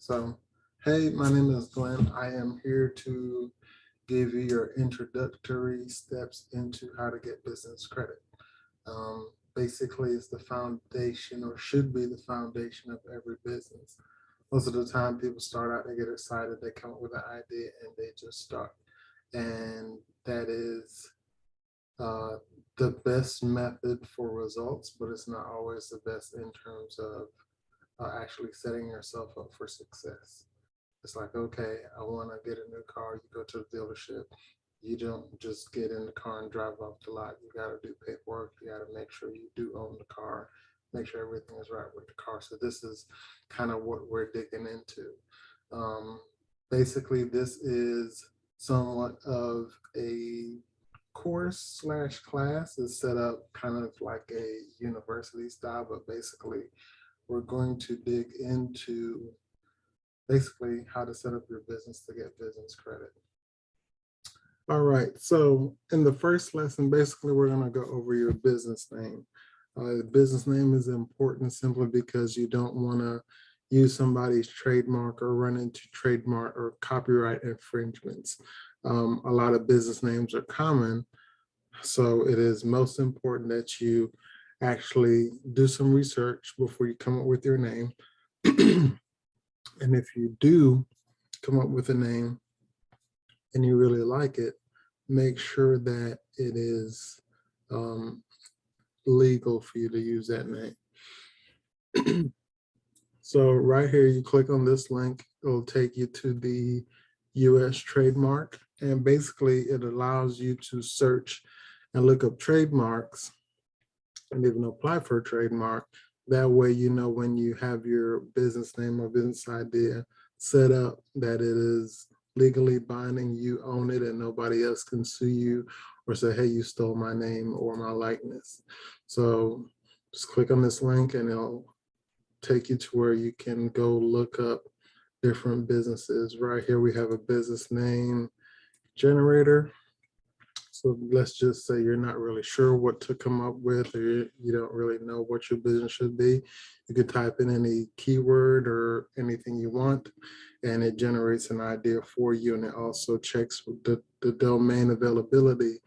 So, hey, my name is Glenn. I am here to give you your introductory steps into how to get business credit. Basically, it's the foundation or should be the foundation of every business. Most of the time, people start out, they get excited, they come up with an idea, and they just start. And that is uh, the best method for results, but it's not always the best in terms of actually setting yourself up for success. It's like, okay, I want to get a new car. You go to the dealership. You don't just get in the car and drive off the lot. You got to do paperwork. You got to make sure you do own the car, make sure everything is right with the car. So this is kind of what we're digging into. Um, Basically, this is somewhat of a course slash class. It's set up kind of like a university style, but basically we're going to dig into basically how to set up your business to get business credit. All right, so in the first lesson, basically we're gonna go over your business name. The business name is important simply because you don't wanna use somebody's trademark or run into trademark or copyright infringements. A lot of business names are common, so it is most important that you actually do some research before you come up with your name. And if you do come up with a name and you really like it, make sure that it is legal for you to use that name. So right here, you click on this link, it'll take you to the US trademark. And basically it allows you to search and look up trademarks and even apply for a trademark. That way, you know, when you have your business name or business idea set up, that it is legally binding, you own it, and nobody else can sue you or say, hey, you stole my name or my likeness. So just click on this link and it'll take you to where you can go look up different businesses. Right here, we have a business name generator. So let's just say you're not really sure what to come up with, or you don't really know what your business should be. You could type in any keyword or anything you want, and it generates an idea for you. And it also checks the domain availability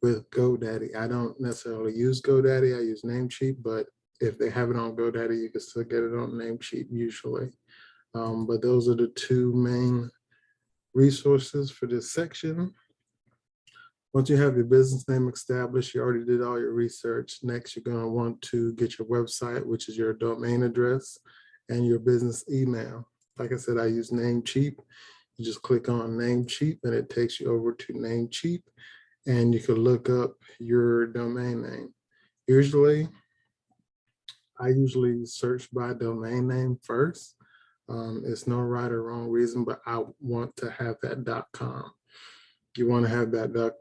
with GoDaddy. I don't necessarily use GoDaddy, I use Namecheap, but if they have it on GoDaddy, you can still get it on Namecheap usually. But those are the two main resources for this section. Once you have your business name established, you already did all your research. Next, you're going to want to get your website, which is your domain address, and your business email. Like I said, I use Namecheap. You just click on Namecheap and it takes you over to Namecheap, and you can look up your domain name. I usually search by domain name first. It's no right or wrong reason, but I want to have that .com. You want to have that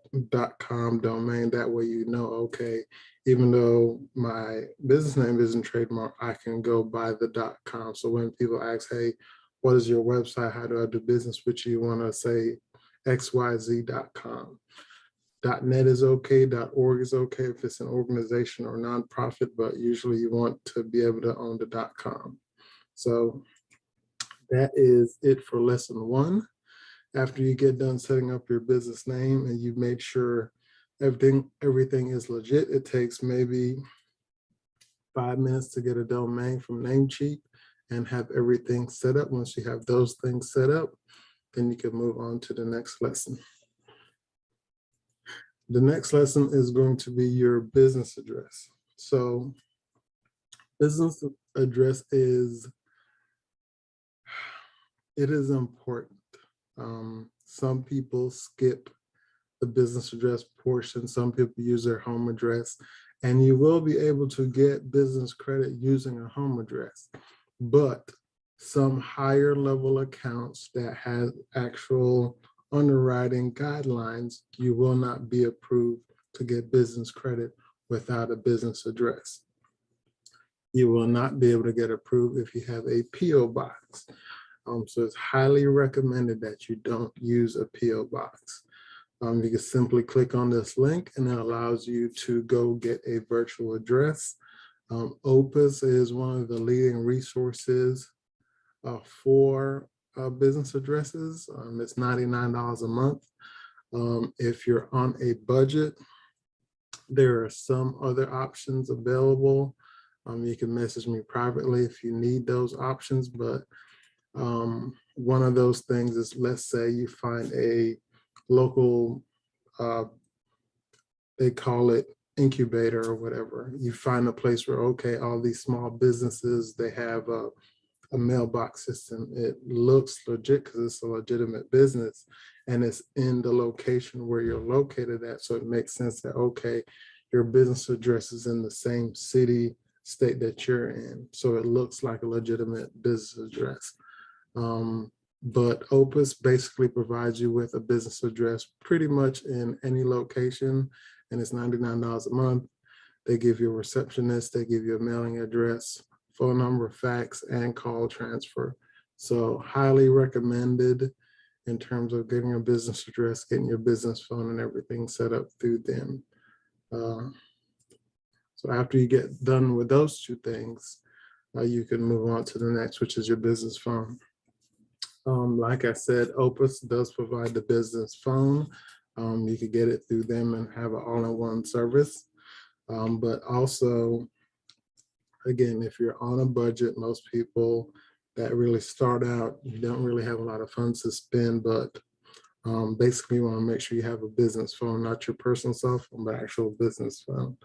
.com domain. That way, you know, okay, even though my business name isn't trademark, I can go by the .com. So when people ask, hey, what is your website? How do I do business with you? You want to say xyz.com. .net is okay, .org is okay if it's an organization or nonprofit, but usually you want to be able to own the .com. So that is it for lesson one. After you get done setting up your business name and you've made sure everything is legit, it takes maybe 5 minutes to get a domain from Namecheap and have everything set up. Once you have those things set up, then you can move on to the next lesson. The next lesson is going to be your business address. So business address is important. Some people skip the business address portion. Some people use their home address, and you will be able to get business credit using a home address. But some higher level accounts that have actual underwriting guidelines, you will not be approved to get business credit without a business address. You will not be able to get approved if you have a PO box. So it's highly recommended that you don't use a PO box. You can simply click on this link and it allows you to go get a virtual address. Opus is one of the leading resources 4 business addresses. It's $99 a month. If you're on a budget, there are some other options available. You can message me privately if you need those options, but one of those things is, let's say you find a local, they call it incubator or whatever. You find a place where, okay, all these small businesses, they have a mailbox system. It looks legit because it's a legitimate business and it's in the location where you're located at. So it makes sense that, okay, your business address is in the same city, state that you're in. So it looks like a legitimate business address. But Opus basically provides you with a business address pretty much in any location, and it's $99 a month. They give you a receptionist, they give you a mailing address, phone number, fax, and call transfer. So highly recommended in terms of getting a business address, getting your business phone and everything set up through them. So after you get done with those 2 things, you can move on to the next, which is your business phone. Like I said, Opus does provide the business phone. You could get it through them and have an all-in-one service. But also, again, if you're on a budget, most people that really start out, you don't really have a lot of funds to spend, but basically you want to make sure you have a business phone, not your personal cell phone, but actual business phone.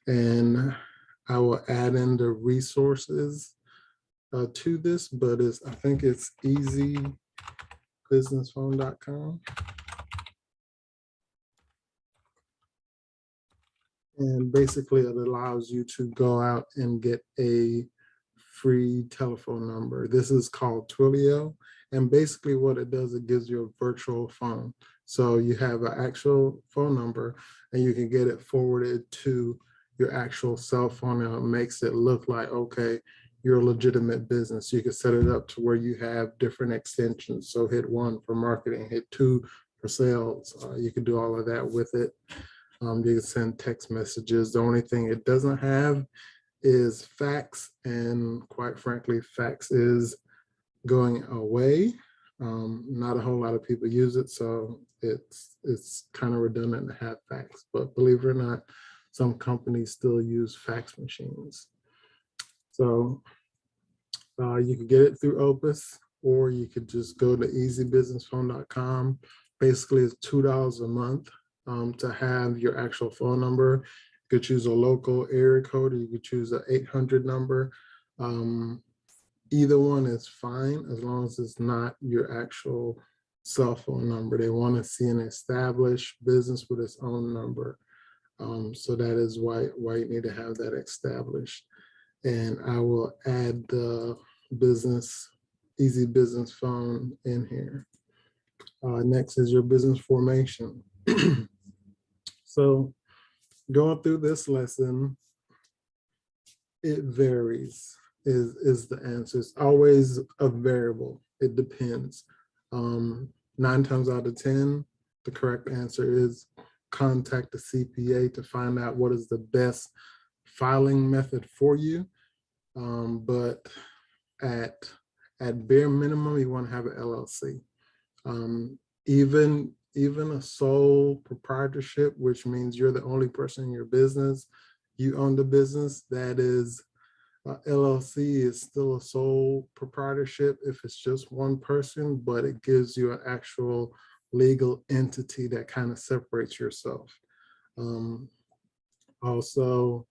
And I will add in the resources to this, but I think it's easybusinessphone.com. And basically it allows you to go out and get a free telephone number. This is called Twilio. And basically what it does, it gives you a virtual phone. So you have an actual phone number and you can get it forwarded to your actual cell phone, and it makes it look like, okay, you're a legitimate business. You can set it up to where you have different extensions. So hit 1 for marketing, hit 2 for sales. You can do all of that with it. You can send text messages. The only thing it doesn't have is fax, and quite frankly, fax is going away. Not a whole lot of people use it, so it's kind of redundant to have fax. But believe it or not, some companies still use fax machines. So you can get it through Opus, or you could just go to easybusinessphone.com. Basically, it's $2 a month to have your actual phone number. You could choose a local area code, or you could choose an 800 number. Either one is fine as long as it's not your actual cell phone number. They want to see an established business with its own number. So that is why you need to have that established. And I will add the Easy Business Phone in here. Next is your business formation. So going through this lesson, it varies is the answer. It's always a variable. It depends. 9 times out of 10, the correct answer is contact the CPA to find out what is the best filing method for you. But at bare minimum, you want to have an LLC. Even a sole proprietorship, which means you're the only person in your business, you own the business, that is, LLC is still a sole proprietorship if it's just one person, but it gives you an actual legal entity that kind of separates yourself. Also,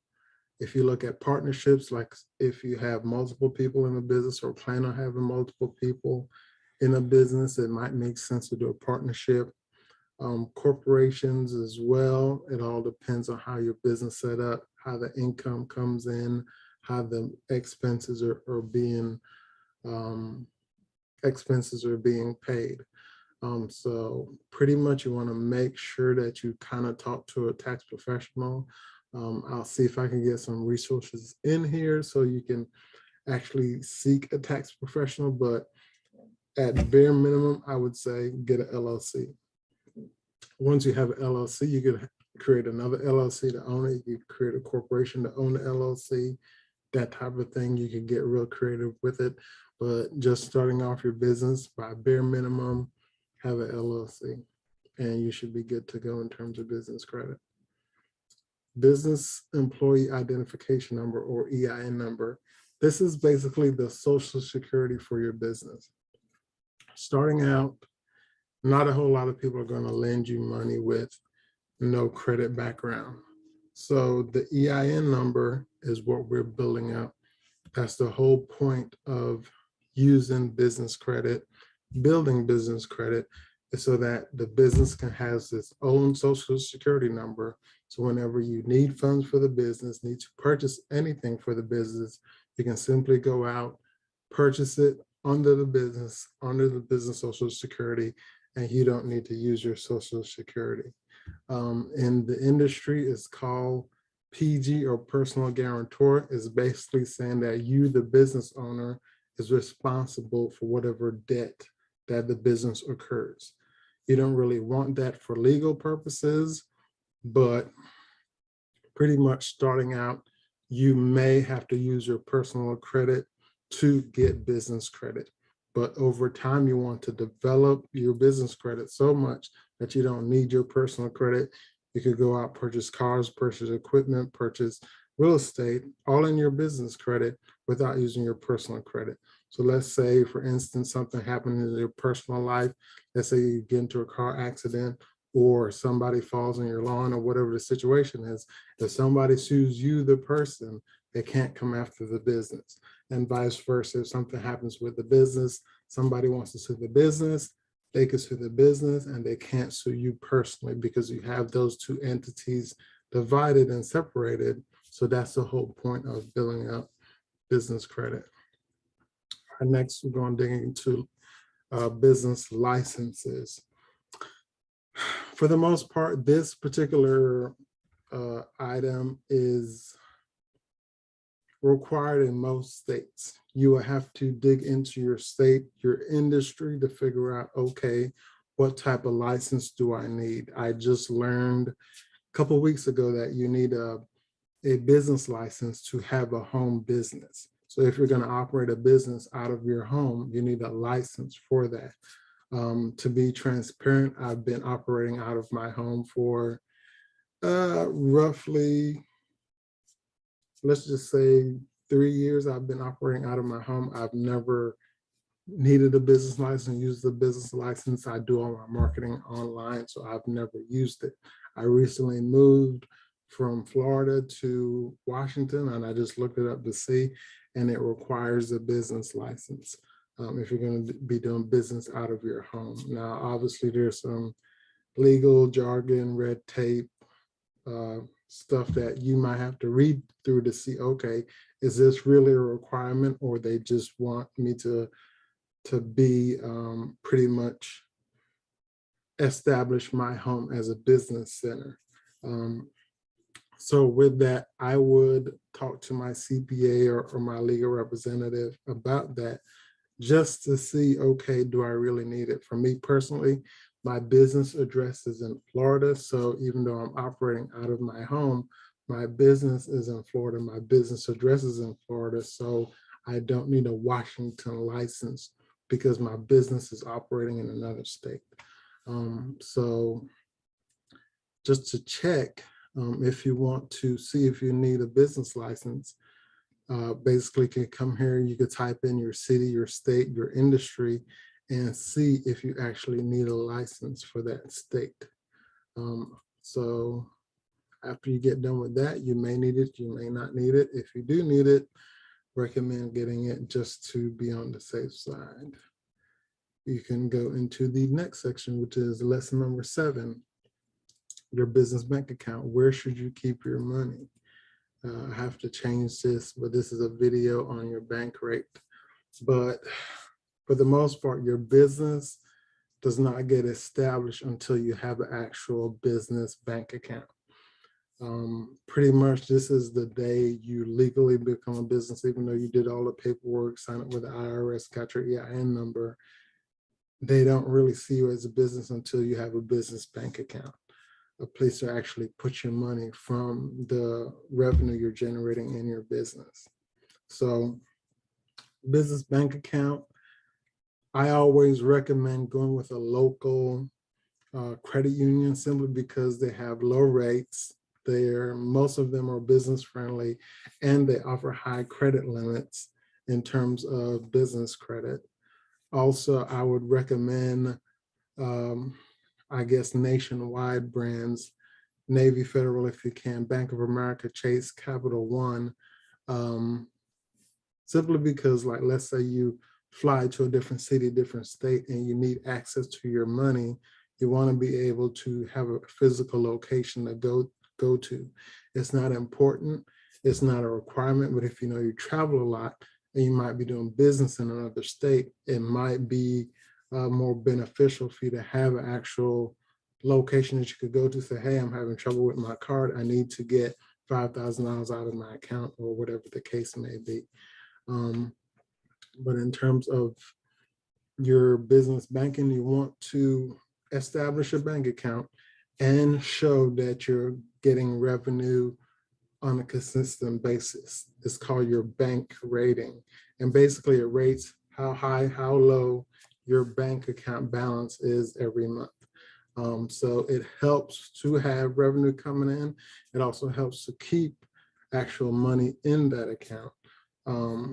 if you look at partnerships, like if you have multiple people in a business or plan on having multiple people in a business, it might make sense to do a partnership. Corporations as well, it all depends on how your business set up, how the income comes in, how the expenses are being paid. So pretty much you want to make sure that you kind of talk to a tax professional. I'll see if I can get some resources in here so you can actually seek a tax professional, but at bare minimum, I would say get an LLC. Once you have an LLC, you can create another LLC to own it. You can create a corporation to own the LLC, that type of thing. You can get real creative with it. But just starting off your business, by bare minimum, have an LLC, and you should be good to go in terms of business credit. Business Employee Identification Number, or EIN number. This is basically the social security for your business. Starting out, not a whole lot of people are going to lend you money with no credit background. So the EIN number is what we're building up. That's the whole point of using business credit, building business credit, is so that the business can have its own social security number. So whenever you need funds for the business, need to purchase anything for the business, you can simply go out, purchase it under the business social security, and you don't need to use your social security. In the industry, it's called PG, or personal guarantor. Is basically saying that you, the business owner, is responsible for whatever debt that the business occurs. You don't really want that for legal purposes, but pretty much starting out, you may have to use your personal credit to get business credit. But over time, you want to develop your business credit so much that you don't need your personal credit. You could go out, purchase cars, purchase equipment, purchase real estate, all in your business credit without using your personal credit. So let's say, for instance, something happened in your personal life. Let's say you get into a car accident, or somebody falls on your lawn, or whatever the situation is. If somebody sues you, the person, they can't come after the business. And vice versa, if something happens with the business, somebody wants to sue the business, they can sue the business, and they can't sue you personally, because you have those two entities divided and separated. So that's the whole point of building up business credit. Next, we're going to dig into business licenses. For the most part, this particular item is required in most states. You will have to dig into your state, your industry, to figure out, okay, what type of license do I need? I just learned a couple of weeks ago that you need a business license to have a home business. So if you're going to operate a business out of your home, you need a license for that. To be transparent, I've been operating out of my home for roughly, let's just say 3 years. I've been operating out of my home. I've never needed a business license, used the business license. I do all my marketing online, so I've never used it. I recently moved from Florida to Washington, and I just looked it up to see, and it requires a business license if you're going to be doing business out of your home. Now, obviously, there's some legal jargon, red tape, stuff that you might have to read through to see, okay, is this really a requirement, or they just want me to be pretty much establish my home as a business center. So with that, I would talk to my CPA or my legal representative about that, just to see, okay, do I really need it? For me personally, my business address is in Florida. So even though I'm operating out of my home, my business is in Florida. My business address is in Florida. So I don't need a Washington license because my business is operating in another state. So just to check, if you want to see if you need a business license, basically you can come here, you could type in your city, your state, your industry, and see if you actually need a license for that state. So after you get done with that, you may need it, you may not need it. If you do need it, recommend getting it just to be on the safe side. You can go into the next section, which is lesson number 7, your business bank account. Where should you keep your money? I have to change this, but this is a video on your bank rate. But for the most part, your business does not get established until you have an actual business bank account. Pretty much this is the day you legally become a business, even though you did all the paperwork, sign up with the IRS, got your EIN number. They don't really see you as a business until you have a business bank account, a place to actually put your money from the revenue you're generating in your business. So business bank account, I always recommend going with a local credit union simply because they have low rates. Most of them are business friendly and they offer high credit limits in terms of business credit. Also, I would recommend, I guess, nationwide brands, Navy Federal if you can, Bank of America, Chase, Capital One, simply because, like, let's say you fly to a different city, different state, and you need access to your money, you want to be able to have a physical location to go to. It's not important, it's not a requirement, but if you know you travel a lot and you might be doing business in another state, it might be more beneficial for you to have an actual location that you could go to, say, hey, I'm having trouble with my card, I need to get $5,000 out of my account, or whatever the case may be. But in terms of your business banking, you want to establish a bank account and show that you're getting revenue on a consistent basis. It's called your bank rating. And basically it rates how high, how low your bank account balance is every month. So it helps to have revenue coming in. It also helps to keep actual money in that account.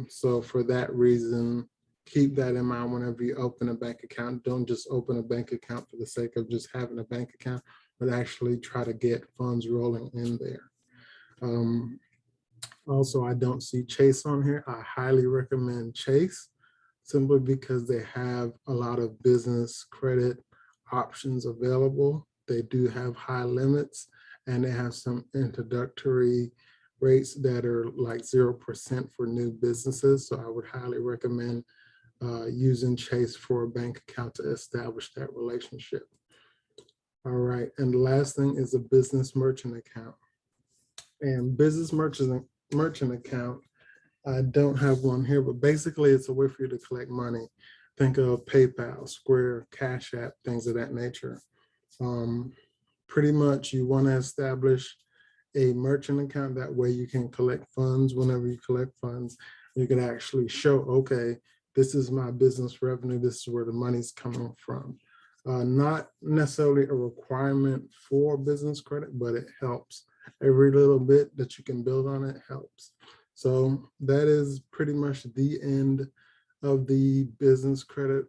So for that reason, keep that in mind whenever you open a bank account. Don't just open a bank account for the sake of just having a bank account, but actually try to get funds rolling in there. Also, I don't see Chase on here. I highly recommend Chase simply because they have a lot of business credit options available. They do have high limits and they have some introductory rates that are like 0% for new businesses. So I would highly recommend using Chase for a bank account to establish that relationship. All right, and the last thing is a business merchant account. And business merchant account, I don't have one here, but basically it's a way for you to collect money. Think of PayPal, Square, Cash App, things of that nature. Pretty much you want to establish a merchant account. That way you can collect funds. Whenever you collect funds, you can actually show, okay, this is my business revenue. This is where the money's coming from. Not necessarily a requirement for business credit, but it helps. Every little bit that you can build on it helps. So that is pretty much the end of the business credit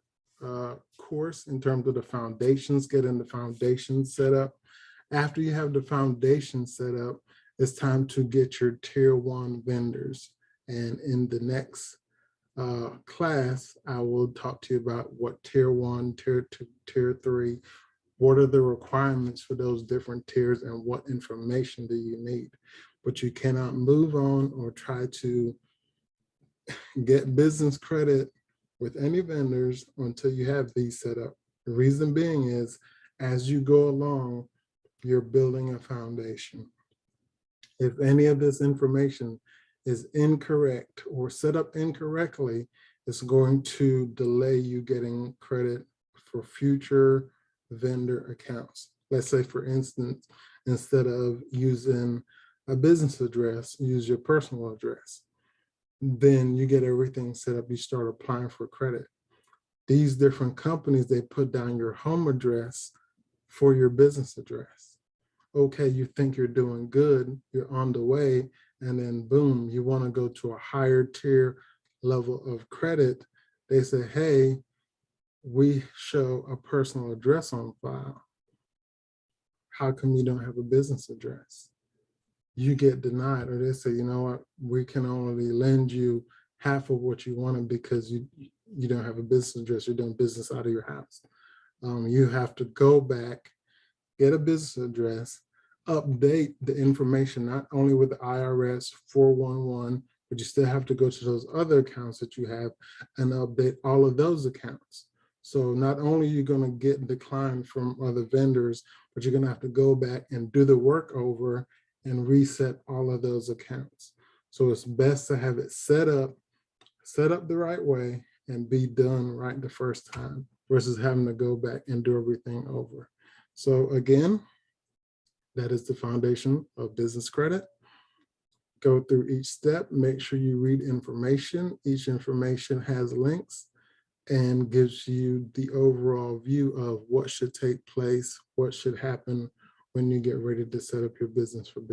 course in terms of the foundations, getting the foundation set up. After you have the foundation set up, it's time to get your tier 1 vendors. And in the next class, I will talk to you about what tier 1, tier 2, tier 3, what are the requirements for those different tiers and what information do you need. But you cannot move on or try to get business credit with any vendors until you have these set up. The reason being is as you go along, you're building a foundation. If any of this information is incorrect or set up incorrectly, it's going to delay you getting credit for future vendor accounts. Let's say, for instance, instead of using a business address, use your personal address. Then you get everything set up, you start applying for credit. These different companies, they put down your home address for your business address. Okay, you think you're doing good, you're on the way, and then boom, you want to go to a higher tier level of credit. They say, hey, we show a personal address on file. How come you don't have a business address? You get denied, or they say, you know what, we can only lend you half of what you wanted because you don't have a business address, you're doing business out of your house. You have to go back, get a business address, update the information, not only with the IRS 411, but you still have to go to those other accounts that you have and update all of those accounts. So not only are you going to get declined from other vendors, but you're going to have to go back and do the work over and reset all of those accounts. So it's best to have it set up the right way and be done right the first time versus having to go back and do everything over. So again, that is the foundation of business credit. go through each step, make sure you read information. Each information has links and gives you the overall view of what should take place, what should happen when you get ready to set up your business for business.